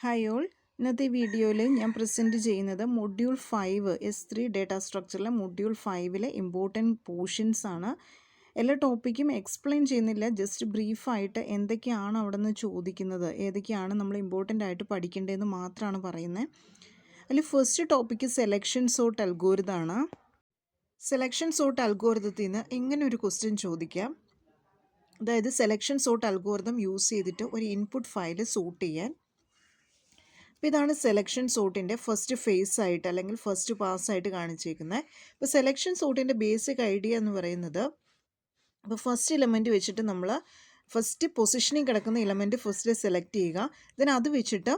Hi all, ഇന്നത്തെ വീഡിയോയിൽ ഞാൻ പ്രസൻറ്റ് ചെയ്യുന്നത് മൊഡ്യൂൾ 5 S3 ഡേറ്റ സ്ട്രക്ചറിലെ മൊഡ്യൂൾ 5-ലെ ഇമ്പോർട്ടൻറ്റ് പോർഷൻസ് ആണ്. എല്ലാ ടോപ്പിക്കും എക്സ്പ്ലെയിൻ ചെയ്യുന്നില്ല, ജസ്റ്റ് ബ്രീഫായിട്ട് എന്തൊക്കെയാണ് അവിടെ നിന്ന് ചോദിക്കുന്നത്, ഏതൊക്കെയാണ് നമ്മൾ ഇമ്പോർട്ടൻ്റ് ആയിട്ട് പഠിക്കേണ്ടതെന്ന് മാത്രമാണ് പറയുന്നത്. അതിൽ ഫസ്റ്റ് ടോപ്പിക്ക് സെലക്ഷൻ സോർട്ട് അൽഗോരിതമാണ്. സെലക്ഷൻ സോർട്ട് അൽഗോരിതത്തിൽ നിന്ന് ഇങ്ങനെ ഒരു ക്വസ്റ്റ്യൻ ചോദിക്കാം. അതായത് സെലക്ഷൻ സോർട്ട് അൽഗോരിതം യൂസ് ചെയ്തിട്ട് ഒരു ഇൻപുട്ട് ഫയൽ സോർട്ട് ചെയ്യാൻ. അപ്പോൾ ഇതാണ് സെലക്ഷൻ സോർട്ടിൻ്റെ ഫസ്റ്റ് ഫേസ് ആയിട്ട് അല്ലെങ്കിൽ ഫസ്റ്റ് പാസ് ആയിട്ട് കാണിച്ചേക്കുന്നത്. ഇപ്പോൾ സെലക്ഷൻ സോർട്ടിൻ്റെ ബേസിക് ഐഡിയ എന്ന് പറയുന്നത്, അപ്പോൾ ഫസ്റ്റ് ഇലമെൻറ്റ് വെച്ചിട്ട് നമ്മൾ ഫസ്റ്റ് പൊസിഷനിൽ കിടക്കുന്ന ഇലമെൻറ്റ് ഫസ്റ്റ് സെലക്ട് ചെയ്യുക. ദെൻ അത് വെച്ചിട്ട്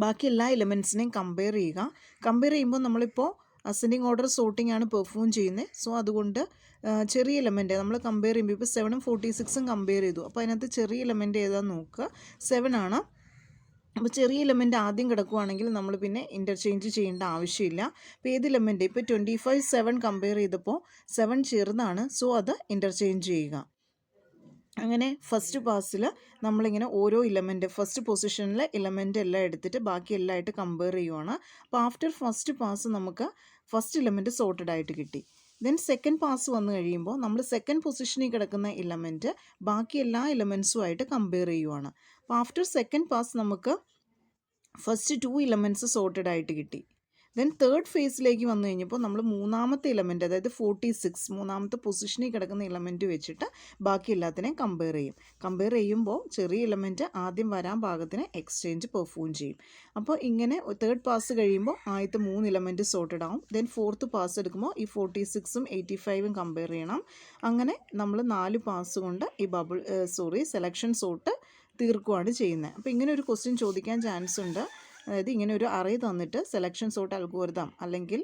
ബാക്കി എല്ലാ ഇലമെൻറ്റ്സിനെയും കമ്പയർ ചെയ്യുക. കമ്പയർ ചെയ്യുമ്പോൾ നമ്മളിപ്പോൾ അസെൻഡിങ് ഓർഡർ സോർട്ടിംഗ് ആണ് പെർഫോം ചെയ്യുന്നത്. സോ അതുകൊണ്ട് ചെറിയ ഇലമെൻറ്റ് നമ്മൾ കമ്പയർ ചെയ്യുമ്പോൾ ഇപ്പോൾ 7ഉം 46ഉം കമ്പയർ ചെയ്തു. അപ്പോൾ അതിനകത്ത് ചെറിയ ഇലമെൻറ്റ് ഏതാണെന്ന് നോക്കുക, 7 ആണ്. അപ്പോൾ ചെറിയ ഇലമെൻറ്റ് ആദ്യം കിടക്കുകയാണെങ്കിൽ നമ്മൾ പിന്നെ ഇൻ്റർചേഞ്ച് ചെയ്യേണ്ട ആവശ്യമില്ല. അപ്പോൾ ഏത് ഇലമെൻറ്റ് ഇപ്പോൾ 25 7 കമ്പയർ ചെയ്തപ്പോൾ 7 ചെറുതാണ്, സോ അത് ഇൻ്റർചേഞ്ച് ചെയ്യുക. അങ്ങനെ ഫസ്റ്റ് പാസ്സിൽ നമ്മളിങ്ങനെ ഓരോ ഇലമെൻറ്റ് ഫസ്റ്റ് പൊസിഷനിലെ ഇലമെൻറ്റ് എല്ലാം എടുത്തിട്ട് ബാക്കി എല്ലാം ആയിട്ട് കമ്പയർ ചെയ്യുവാണ്. അപ്പോൾ ആഫ്റ്റർ ഫസ്റ്റ് പാസ് നമുക്ക് ഫസ്റ്റ് ഇലമെൻറ്റ് സോർട്ടഡ് ആയിട്ട് കിട്ടി. ദെൻ സെക്കൻഡ് പാസ് വന്നു കഴിയുമ്പോൾ നമ്മൾ സെക്കൻഡ് പൊസിഷനിൽ കിടക്കുന്ന ഇലമെൻറ്റ് ബാക്കി എല്ലാ ഇലമെൻറ്റ്സുമായിട്ട് കമ്പയർ ചെയ്യുവാണ്. അപ്പോൾ ആഫ്റ്റർ സെക്കൻഡ് പാസ് നമുക്ക് ഫസ്റ്റ് 2 ഇലമെൻറ്റ്സ് സോർട്ടഡ് ആയിട്ട് കിട്ടി. ദെൻ തേർഡ് ഫേസിലേക്ക് വന്നു കഴിഞ്ഞപ്പോൾ നമ്മൾ മൂന്നാമത്തെ ഇലമെൻറ്റ്, അതായത് 46 മൂന്നാമത്തെ പൊസിഷനിൽ കിടക്കുന്ന ഇലമെൻറ്റ് വെച്ചിട്ട് ബാക്കി എല്ലാത്തിനെയും കമ്പയർ ചെയ്യും. കമ്പയർ ചെയ്യുമ്പോൾ ചെറിയ ഇലമെൻറ്റ് ആദ്യം വരാൻ പാകത്തിന് എക്സ്ചേഞ്ച് പെർഫോം ചെയ്യും. അപ്പോൾ ഇങ്ങനെ തേർഡ് പാസ് കഴിയുമ്പോൾ ആദ്യത്തെ 3 ഇലമെൻറ്റ് സോർട്ടഡ് ആവും. ദെൻ ഫോർത്ത് പാസ് എടുക്കുമ്പോൾ ഈ 46ഉം 85ഉം കമ്പയർ ചെയ്യണം. അങ്ങനെ നമ്മൾ 4 പാസ് കൊണ്ട് ഈ സെലക്ഷൻ സോർട്ട് തീർക്കുകയാണ് ചെയ്യുന്നത്. അപ്പോൾ ഇങ്ങനെ ഒരു ക്വസ്റ്റ്യൻ ചോദിക്കാൻ ചാൻസ് ഉണ്ട്. അതായത് ഇങ്ങനെ ഒരു അറേ തന്നിട്ട് സെലക്ഷൻ സോർട്ട് അൽഗോരിതം അല്ലെങ്കിൽ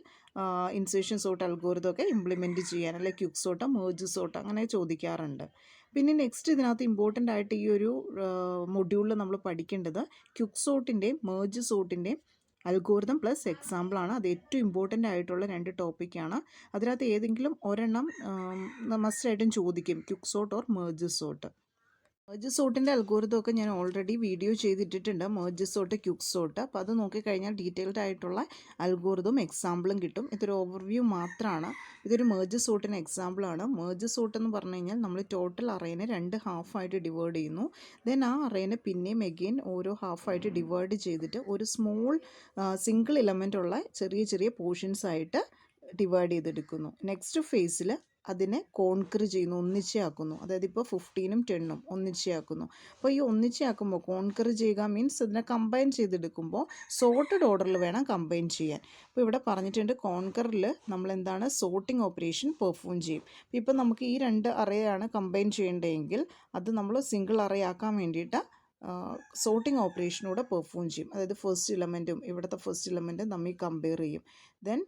ഇൻസേർഷൻ സോർട്ട് അൽഗോരിതം ഒക്കെ ഇംപ്ലിമെൻറ്റ് ചെയ്യാൻ, അല്ലെങ്കിൽ ക്വിക്ക് സോർട്ട്, മെർജ് സോർട്ട് അങ്ങനെ ചോദിക്കാറുണ്ട്. പിന്നെ നെക്സ്റ്റ് ഇതിനകത്ത് ഇമ്പോർട്ടൻ്റ് ആയിട്ട് ഈ ഒരു മൊഡ്യൂളിൽ നമ്മൾ പഠിക്കേണ്ടത് ക്വിക്ക് സോർട്ടിൻ്റെയും മെർജ് സോർട്ടിൻ്റെയും അൽഗോരിതം പ്ലസ് എക്സാമ്പിളാണ്. അത് ഏറ്റവും ഇമ്പോർട്ടൻ്റ് ആയിട്ടുള്ള 2 ടോപ്പിക്കാണ്. അതിനകത്ത് ഏതെങ്കിലും ഒരെണ്ണം മസ്റ്റായിട്ടും ചോദിക്കും, quick sort or merge sort. Merge സോർട്ടിൻ്റെ അൽഗോരിതമൊക്കെ ഞാൻ ഓൾറെഡി വീഡിയോ ചെയ്തിട്ടിട്ടുണ്ട്, മെർജ് സോർട്ട്, ക്വിക്ക് സോർട്ട്. അപ്പോൾ അത് നോക്കിക്കഴിഞ്ഞാൽ ഡീറ്റെയിൽഡ് ആയിട്ടുള്ള അൽഗോരിതം എക്സാമ്പിളും കിട്ടും. ഇതൊരു ഓവർവ്യൂ മാത്രമാണ്. ഇതൊരു മെർജ് സോർട്ടിന് എക്സാമ്പിളാണ്. മെർജ് സോർട്ട് എന്ന് പറഞ്ഞു കഴിഞ്ഞാൽ നമ്മൾ ടോട്ടൽ അറേനെ 2 ഹാഫായിട്ട് ഡിവൈഡ് ചെയ്യുന്നു. ദെൻ ആ അറേനെ പിന്നെയും എഗെയിൻ ഓരോ ഹാഫായിട്ട് ഡിവൈഡ് ചെയ്തിട്ട് ഒരു സ്മോൾ സിംഗിൾ ഇലമെൻ്റ് ഉള്ള ചെറിയ ചെറിയ പോർഷൻസ് ആയിട്ട് ഡിവൈഡ് ചെയ്തെടുക്കുന്നു. നെക്സ്റ്റ് ഫേസിൽ അതിനെ കോൺകർ ചെയ്യുന്നു, ഒന്നിച്ചാക്കുന്നു. അതായത് ഇപ്പോൾ 15ഉം 10ഉം ഒന്നിച്ചാക്കുന്നു. അപ്പോൾ ഈ ഒന്നിച്ചാക്കുമ്പോൾ കോൺകർ ചെയ്യുക മീൻസ് അതിനെ കമ്പൈൻ ചെയ്തെടുക്കുമ്പോൾ സോർട്ടഡ് ഓർഡറിൽ വേണം കമ്പൈൻ ചെയ്യാൻ. അപ്പോൾ ഇവിടെ പറഞ്ഞിട്ടുണ്ട് കോൺകറിൽ നമ്മൾ എന്താണ് സോർട്ടിംഗ് ഓപ്പറേഷൻ പെർഫോം ചെയ്യും. ഇപ്പോൾ നമുക്ക് ഈ 2 അറേയാണ് കമ്പൈൻ ചെയ്യേണ്ടതെങ്കിൽ അത് നമ്മൾ സിംഗിൾ അറേ ആക്കാൻ വേണ്ടിയിട്ട് സോർട്ടിംഗ് ഓപ്പറേഷനൂടെ പെർഫോം ചെയ്യും. അതായത് ഫസ്റ്റ് ഇലമെൻറ്റും ഇവിടുത്തെ ഫസ്റ്റ് ഇലമെൻറ്റും തമ്മിൽ കമ്പയർ ചെയ്യും. ദെൻ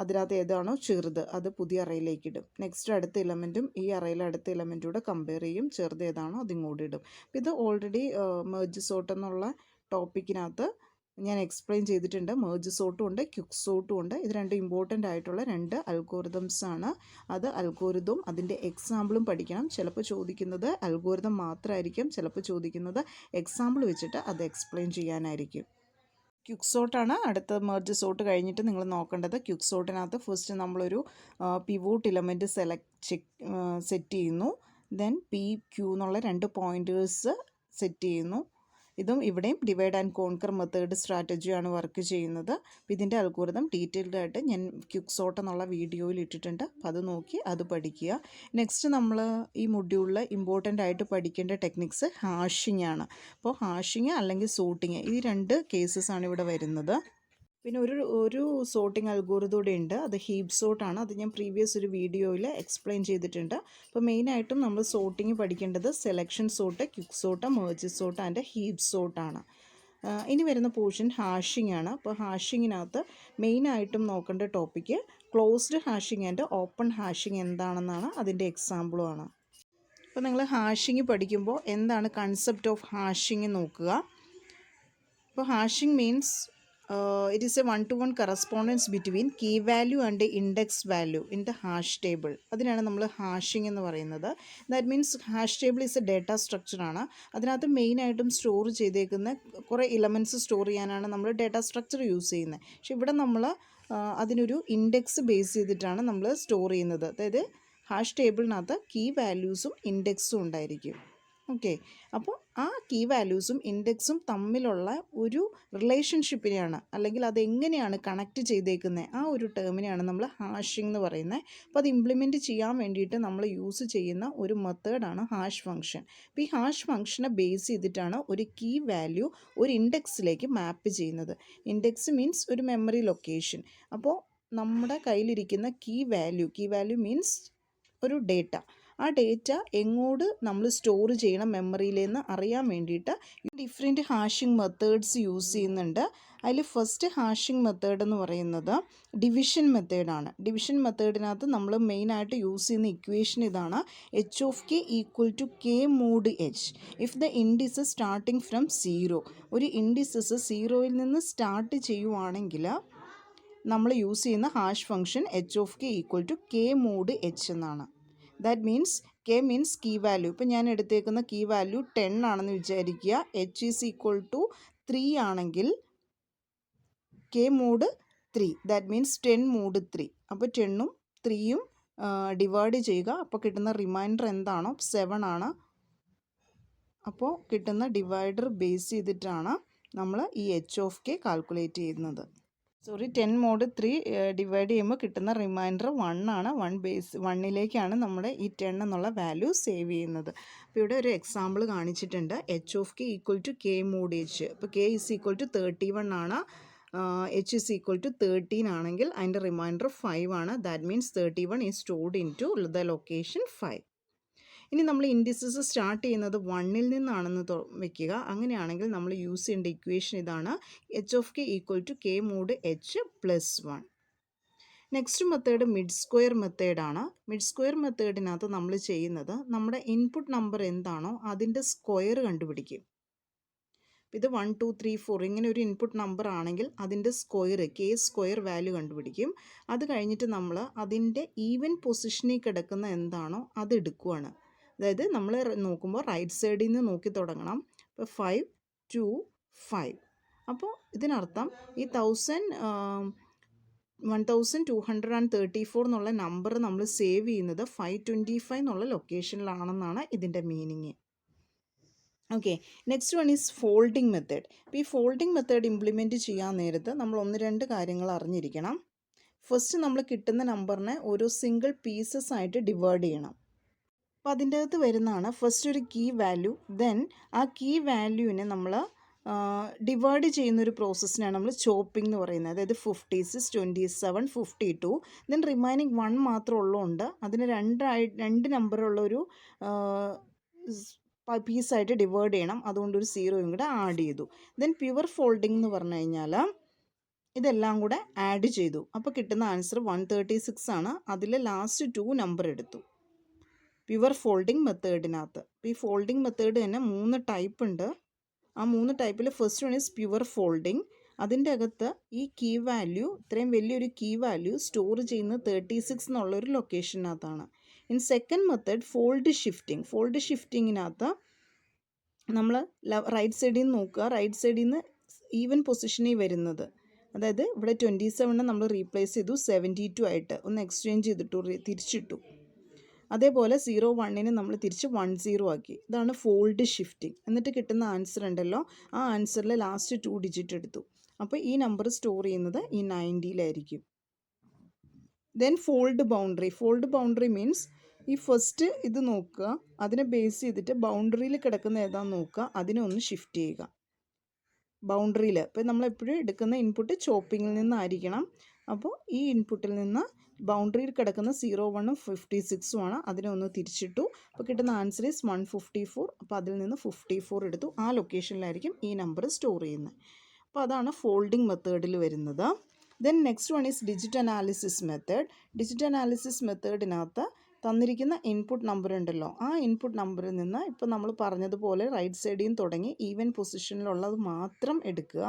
അതിനകത്ത് ഏതാണോ ചെറുത് അത് പുതിയ അറയിലേക്ക് ഇടും. നെക്സ്റ്റ് അടുത്ത ഇലമെൻറ്റും ഈ അറയിലെ അടുത്ത ഇലമെൻറ്റൂടെ കമ്പയർ ചെയ്യും, ചെറുത് ഏതാണോ അതിങ്ങോട്ട് ഇടും. ഇത് ഓൾറെഡി മെർജ് സോർട്ട് എന്നുള്ള ടോപ്പിക്കിനകത്ത് ഞാൻ എക്സ്പ്ലെയിൻ ചെയ്തിട്ടുണ്ട്. മെർജ് സോർട്ടും ഉണ്ട്, ക്വിക്ക് സോർട്ടും ഉണ്ട്. ഇത് 2 ഇമ്പോർട്ടൻ്റ് ആയിട്ടുള്ള 2 അൽഗോരിതംസ് ആണ്. അത് അൽഗോരിതം അതിൻ്റെ എക്സാമ്പിളും പഠിക്കണം. ചിലപ്പോൾ ചോദിക്കുന്നത് അൽഗോരിതം മാത്രമായിരിക്കും, ചിലപ്പോൾ ചോദിക്കുന്നത് എക്സാമ്പിൾ വെച്ചിട്ട് അത് എക്സ്പ്ലെയിൻ ചെയ്യാനായിരിക്കും. ക്വിക്ക് സോർട്ടാണ് അടുത്ത മെർജ് സോർട്ട് കഴിഞ്ഞിട്ട് നിങ്ങൾ നോക്കേണ്ടത്. ക്വിക്ക് സോർട്ടിനകത്ത് ഫസ്റ്റ് നമ്മളൊരു പിവോട്ട് ഇലമെൻറ്റ് സെറ്റ് ചെയ്യുന്നു. ദെൻ PQ എന്നുള്ള 2 പോയിൻറ്റേഴ്സ് സെറ്റ് ചെയ്യുന്നു. ഇതും ഇവിടെയും ഡിവൈഡ് ആൻഡ് കോൺകർ മെത്തേഡ് സ്ട്രാറ്റജിയാണ് വർക്ക് ചെയ്യുന്നത്. അപ്പോൾ ഇതിൻ്റെ അൽഗോരിതം ഡീറ്റെയിൽഡ് ആയിട്ട് ഞാൻ ക്വിക്ക് സോർട്ട് എന്നുള്ള വീഡിയോയിൽ ഇട്ടിട്ടുണ്ട്. അപ്പോൾ അത് നോക്കി അത് പഠിക്കുക. നെക്സ്റ്റ് നമ്മൾ ഈ മൊഡ്യൂളിൽ ഇമ്പോർട്ടൻ്റ് ആയിട്ട് പഠിക്കേണ്ട ടെക്നിക്സ് ഹാഷിംഗ് ആണ്. അപ്പോൾ ഹാഷിംഗ് അല്ലെങ്കിൽ സോർട്ടിങ്, ഈ 2 കേസസാണ് ഇവിടെ വരുന്നത്. പിന്നെ ഒരു സോർട്ടിംഗ് അൽഗോരിതം കൂടെ ഉണ്ട്, അത് ഹീപ്പ് സോർട്ടാണ്. അത് ഞാൻ പ്രീവിയസ് ഒരു വീഡിയോയിൽ എക്സ്പ്ലെയിൻ ചെയ്തിട്ടുണ്ട്. അപ്പോൾ മെയിനായിട്ടും നമ്മൾ സോർട്ടിങ് പഠിക്കേണ്ടത് selection sort, quick sort, merge sort and heap സോർട്ടാണ്. ഇനി വരുന്ന പോർഷൻ ഹാഷിംഗ് ആണ്. അപ്പോൾ ഹാഷിങ്ങിനകത്ത് മെയിനായിട്ടും നോക്കേണ്ട topic closed hashing and open hashing എന്താണെന്നാണ്, അതിൻ്റെ എക്സാമ്പിളുമാണ്. അപ്പോൾ നിങ്ങൾ ഹാഷിംഗ് പഠിക്കുമ്പോൾ എന്താണ് കൺസെപ്റ്റ് ഓഫ് ഹാഷിംഗ് നോക്കുക. അപ്പോൾ hashing means it is a one-to-one correspondence between key value and index value in the hash table. അതിനാണ് നമ്മൾ ഹാഷിംഗ് എന്ന് പറയുന്നത്. That means hash table is a data സ്ട്രക്ചറാണ്. അതിനകത്ത് മെയിനായിട്ടും സ്റ്റോർ ചെയ്തേക്കുന്ന കുറേ എലമെൻറ്റ്സ് സ്റ്റോർ ചെയ്യാനാണ് നമ്മൾ ഡേറ്റ സ്ട്രക്ചർ യൂസ് ചെയ്യുന്നത്. പക്ഷെ ഇവിടെ നമ്മൾ അതിനൊരു ഇൻഡെക്സ് ബേസ് ചെയ്തിട്ടാണ് നമ്മൾ സ്റ്റോർ ചെയ്യുന്നത്. അതായത് ഹാഷ് ടേബിളിനകത്ത് കീ വാല്യൂസും ഇൻഡെക്സും ഉണ്ടായിരിക്കും. ഓക്കെ, അപ്പോൾ ആ കീ വാല്യൂസും ഇൻഡെക്സും തമ്മിലുള്ള ഒരു റിലേഷൻഷിപ്പിനെയാണ്, അല്ലെങ്കിൽ അതെങ്ങനെയാണ് കണക്റ്റ് ചെയ്തേക്കുന്നത്, ആ ഒരു ടേമിനെയാണ് നമ്മൾ ഹാഷിംഗ് എന്ന് പറയുന്നത്. അപ്പോൾ അത് ഇംപ്ലിമെൻറ്റ് ചെയ്യാൻ വേണ്ടിയിട്ട് നമ്മൾ യൂസ് ചെയ്യുന്ന ഒരു മെത്തേഡാണ് ഹാഷ് ഫംഗ്ഷൻ. അപ്പോൾ ഈ ഹാഷ് ഫംഗ്ഷനെ ബേസ് ചെയ്തിട്ടാണ് ഒരു കീ വാല്യൂ ഒരു ഇൻഡെക്സിലേക്ക് മാപ്പ് ചെയ്യുന്നത്. ഇൻഡെക്സ് മീൻസ് ഒരു മെമ്മറി ലൊക്കേഷൻ. അപ്പോൾ നമ്മുടെ കയ്യിലിരിക്കുന്ന കീ വാല്യൂ മീൻസ് ഒരു ഡേറ്റ. ആ ഡേറ്റ എങ്ങോട്ട് നമ്മൾ സ്റ്റോർ ചെയ്യണം മെമ്മറിയിലെന്ന് അറിയാൻ വേണ്ടിയിട്ട് ഡിഫറെൻറ്റ് ഹാഷിംഗ് മെത്തേഡ്സ് യൂസ് ചെയ്യുന്നുണ്ട്. അതിൽ ഫസ്റ്റ് ഹാഷിംഗ് മെത്തേഡ് എന്ന് പറയുന്നത് ഡിവിഷൻ മെത്തേഡാണ്. ഡിവിഷൻ മെത്തേഡിനകത്ത് നമ്മൾ മെയിനായിട്ട് യൂസ് ചെയ്യുന്ന ഇക്വേഷൻ ഇതാണ്: H of K equal to K mod H if the indices starting from 0. ഒരു ഇൻഡിസസ് 0യിൽ നിന്ന് സ്റ്റാർട്ട് ചെയ്യുവാണെങ്കിൽ നമ്മൾ യൂസ് ചെയ്യുന്ന hash function h of K equal to K mod h എന്നാണ്. That means k means key value. ഇപ്പം ഞാൻ എടുത്തേക്കുന്ന key value 10 ആണെന്ന് വിചാരിക്കുക. എച്ച് ഈസ് ഈക്വൽ ടു 3 ആണെങ്കിൽ K mod 3, that means 10 mod 3. അപ്പോൾ 10ഉം 3യും ഡിവൈഡ് ചെയ്യുക. അപ്പോൾ കിട്ടുന്ന റിമൈൻഡർ എന്താണോ 7 ആണ്. അപ്പോൾ കിട്ടുന്ന ഡിവൈഡർ ബേസ് ചെയ്തിട്ടാണ് നമ്മൾ ഈ എച്ച് ഓഫ് കെ കാൽക്കുലേറ്റ് ചെയ്യുന്നത്. 10 മോഡ് 3 ഡിവൈഡ് ചെയ്യുമ്പോൾ കിട്ടുന്ന റിമൈൻഡർ 1 ആണ്. 1ലേക്കാണ് നമ്മുടെ ഈ 10 എന്നുള്ള വാല്യൂ സേവ് ചെയ്യുന്നത്. അപ്പോൾ ഇവിടെ ഒരു എക്സാമ്പിൾ കാണിച്ചിട്ടുണ്ട്. H of K equal to K mod H. അപ്പോൾ കെ ഇസ് ഈക്വൽ ടു 31 ആണ്. എച്ച് ഇസ് ഈക്വൽ ടു 13 ആണെങ്കിൽ അതിൻ്റെ റിമൈൻഡർ 5 ആണ്. That means 31 is stored in to the location 5. ഇനി നമ്മൾ ഇൻഡിസസ് സ്റ്റാർട്ട് ചെയ്യുന്നത് 1ൽ നിന്നാണെന്ന് വെക്കുക. അങ്ങനെയാണെങ്കിൽ നമ്മൾ യൂസ് ചെയ്യേണ്ട ഇക്വേഷൻ ഇതാണ്: H of K equal to K mod H plus 1. Next method mid square മെത്തേഡാണ്. മിഡ് സ്ക്വയർ മെത്തേഡിനകത്ത് നമ്മൾ ചെയ്യുന്നത് നമ്മുടെ ഇൻപുട്ട് നമ്പർ എന്താണോ അതിൻ്റെ സ്ക്വയർ കണ്ടുപിടിക്കും. ഇത് 1 2 3 4 ഇങ്ങനെ ഒരു ഇൻപുട്ട് നമ്പർ ആണെങ്കിൽ അതിൻ്റെ സ്ക്വയർ കെ സ്ക്വയർ വാല്യൂ കണ്ടുപിടിക്കും. അത് കഴിഞ്ഞിട്ട് നമ്മൾ അതിൻ്റെ ഈവൻ പൊസിഷനിൽ കിടക്കുന്ന എന്താണോ അത് എടുക്കുവാണ്. അതായത് നമ്മൾ നോക്കുമ്പോൾ റൈറ്റ് സൈഡിൽ നിന്ന് നോക്കി തുടങ്ങണം. ഇപ്പോൾ 5 2 5. അപ്പോൾ ഇതിനർത്ഥം ഈ 1234 എന്നുള്ള നമ്പർ നമ്മൾ സേവ് ചെയ്യുന്നത് 525 എന്നുള്ള ലൊക്കേഷനിലാണെന്നാണ് ഇതിൻ്റെ meaning. Okay, next one is folding method. അപ്പോൾ ഈ ഫോൾഡിംഗ് മെത്തേഡ് ഇംപ്ലിമെൻറ്റ് ചെയ്യാൻ നേരത്ത് നമ്മൾ 1-2 കാര്യങ്ങൾ അറിഞ്ഞിരിക്കണം. ഫസ്റ്റ് നമ്മൾ കിട്ടുന്ന നമ്പറിനെ ഓരോ സിംഗിൾ പീസസ് ആയിട്ട് ഡിവൈഡ് ചെയ്യണം. അപ്പോൾ അതിൻ്റെ അകത്ത് വരുന്നതാണ് ഫസ്റ്റ് ഒരു കീ വാല്യൂ. ദെൻ ആ കീ വാല്യൂവിനെ നമ്മൾ ഡിവൈഡ് ചെയ്യുന്നൊരു പ്രോസസ്സിനാണ് നമ്മൾ ചോപ്പിംഗ് എന്ന് പറയുന്നത്. അതായത് 56 27 52. ദെൻ റിമൈനിങ് 1 മാത്രം ഉള്ളതുകൊണ്ട് അതിന് 2 നമ്പറുള്ളൊരു പീസായിട്ട് ഡിവൈഡ് ചെയ്യണം. അതുകൊണ്ടൊരു 0യും കൂടെ ആഡ് ചെയ്തു. ദെൻ പ്യുവർ ഫോൾഡിംഗ് എന്ന് പറഞ്ഞു കഴിഞ്ഞാൽ ഇതെല്ലാം കൂടെ ആഡ് ചെയ്തു. അപ്പോൾ കിട്ടുന്ന ആൻസർ 136 ആണ്. അതിൽ ലാസ്റ്റ് 2 നമ്പർ എടുത്തു പ്യുവർ ഫോൾഡിംഗ് മെത്തേഡിനകത്ത്. ഈ ഫോൾഡിംഗ് മെത്തേഡ് തന്നെ 3 ടൈപ്പ് ഉണ്ട്. ആ 3 ടൈപ്പിൽ first one is pure folding. അതിൻ്റെ അകത്ത് ഈ കീ വാല്യൂ, ഇത്രയും വലിയൊരു കീ വാല്യൂ സ്റ്റോർ ചെയ്യുന്നത് 36 എന്നുള്ളൊരു ലൊക്കേഷനകത്താണ്. In second method fold shifting. Fold ഷിഫ്റ്റിങ്ങിനകത്ത് നമ്മൾ റൈറ്റ് സൈഡിൽ നിന്ന് നോക്കുക. റൈറ്റ് സൈഡിൽ നിന്ന് ഈവൻ പൊസിഷനിൽ വരുന്നത്, അതായത് ഇവിടെ 27 നമ്മൾ റീപ്ലേസ് ചെയ്തു 72 ആയിട്ട് ഒന്ന് എക്സ്ചേഞ്ച് ചെയ്തിട്ടു, തിരിച്ചിട്ടു. അതേപോലെ 01 നമ്മൾ തിരിച്ച് 10 ആക്കി. ഇതാണ് ഫോൾഡ് ഷിഫ്റ്റിംഗ്. എന്നിട്ട് കിട്ടുന്ന ആൻസർ ഉണ്ടല്ലോ, ആ ആൻസറിൽ ലാസ്റ്റ് 2 ഡിജിറ്റ് എടുത്തു. അപ്പോൾ ഈ നമ്പർ സ്റ്റോർ ചെയ്യുന്നത് ഈ 90-ലായിരിക്കും. Then fold boundary. Fold boundary means ഈ ഫസ്റ്റ് ഇത് നോക്കുക, അതിനെ ബേസ് ചെയ്തിട്ട് ബൗണ്ടറിയിൽ കിടക്കുന്ന ഏതാണെന്ന് നോക്കുക, അതിനെ ഒന്ന് ഷിഫ്റ്റ് ചെയ്യുക ബൗണ്ടറിയിൽ. അപ്പോൾ നമ്മളെപ്പോഴും എടുക്കുന്ന ഇൻപുട്ട് ചോപ്പിങ്ങിൽ നിന്നായിരിക്കണം. അപ്പോൾ ഈ ഇൻപുട്ടിൽ നിന്ന് ബൗണ്ടറിയിൽ കിടക്കുന്ന 01ഉം 56ഉം ആണ്. അതിനെ ഒന്ന് തിരിച്ചിട്ടു. അപ്പോൾ കിട്ടുന്ന ആൻസർ ഈസ് 154. അപ്പോൾ അതിൽ നിന്ന് 54 എടുത്തു. ആ ലൊക്കേഷനിലായിരിക്കും ഈ നമ്പർ സ്റ്റോർ ചെയ്യുന്നത്. അപ്പോൾ അതാണ് ഫോൾഡിംഗ് മെത്തേഡിൽ വരുന്നത്. Then next one is digit analysis method. Digit analysis മെത്തേഡിനകത്ത് തന്നിരിക്കുന്ന ഇൻപുട്ട് നമ്പർ ഉണ്ടല്ലോ, ആ ഇൻപുട്ട് നമ്പറിൽ നിന്ന് ഇപ്പോൾ നമ്മൾ പറഞ്ഞതുപോലെ റൈറ്റ് സൈഡിൽ നിന്ന് തുടങ്ങി ഈവൻ പൊസിഷനിലുള്ളത് മാത്രം എടുക്കുക.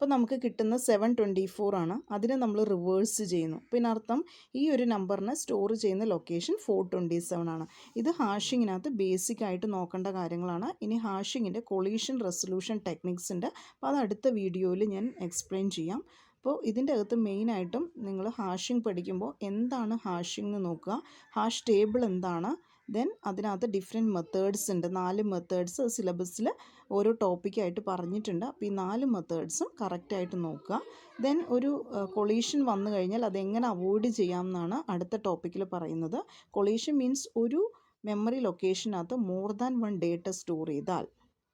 അപ്പോൾ നമുക്ക് കിട്ടുന്ന 724 ആണ്. അതിനെ നമ്മൾ റിവേഴ്സ് ചെയ്യുന്നു. പിന്നെ അർത്ഥം ഈ ഒരു നമ്പറിനെ സ്റ്റോർ ചെയ്യുന്ന ലൊക്കേഷൻ 427 ആണ്. ഇത് ഹാഷിങ്ങിനകത്ത് ബേസിക് ആയിട്ട് നോക്കേണ്ട കാര്യങ്ങളാണ്. ഇനി ഹാഷിങ്ങിൻ്റെ കൊളീഷൻ റെസൊല്യൂഷൻ ടെക്നിക്സിൻ്റെ അപ്പോൾ അത് അടുത്ത വീഡിയോയിൽ ഞാൻ എക്സ്പ്ലെയിൻ ചെയ്യാം. അപ്പോൾ ഇതിൻ്റെ അകത്ത് മെയിനായിട്ടും നിങ്ങൾ ഹാഷിംഗ് പഠിക്കുമ്പോൾ എന്താണ് ഹാഷിംഗ് എന്ന് നോക്കുക, ഹാഷ് ടേബിൾ എന്താണ്, ദെൻ അതിനകത്ത് ഡിഫറെൻറ്റ് മെത്തേഡ്സ് ഉണ്ട്. 4 മെത്തേഡ്സ് സിലബസിൽ ഓരോ ടോപ്പിക്കായിട്ട് പറഞ്ഞിട്ടുണ്ട്. അപ്പോൾ ഈ 4 മെത്തേഡ്സും കറക്റ്റായിട്ട് നോക്കുക. ദെൻ ഒരു കൊളീഷൻ വന്നു കഴിഞ്ഞാൽ അതെങ്ങനെ അവോയ്ഡ് ചെയ്യാമെന്നാണ് അടുത്ത ടോപ്പിക്കിൽ പറയുന്നത്. കൊളീഷൻ മീൻസ് ഒരു മെമ്മറി ലൊക്കേഷനകത്ത് മോർ ദാൻ 1 ഡേറ്റ സ്റ്റോർ ചെയ്താൽ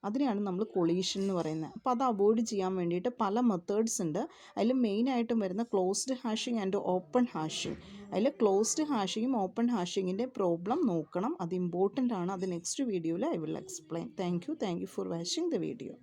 അതിനെയാണ് നമ്മൾ കൊളീഷൻ എന്ന് പറയുന്നത്. അപ്പോൾ അത് അവോയ്ഡ് ചെയ്യാൻ വേണ്ടിയിട്ട് പല മെത്തേഡ്സ് ഉണ്ട്. അതിൽ മെയിനായിട്ടും വരുന്ന closed hashing and open hashing. അതിൽ ക്ലോസ്ഡ് ഹാഷിങ്ങും ഓപ്പൺ ഹാഷിങ്ങിൻ്റെ പ്രോബ്ലം നോക്കണം. അത് ഇമ്പോർട്ടൻ്റ് ആണ്. അത് നെക്സ്റ്റ് വീഡിയോയിൽ I will explain. Thank you for watching the video.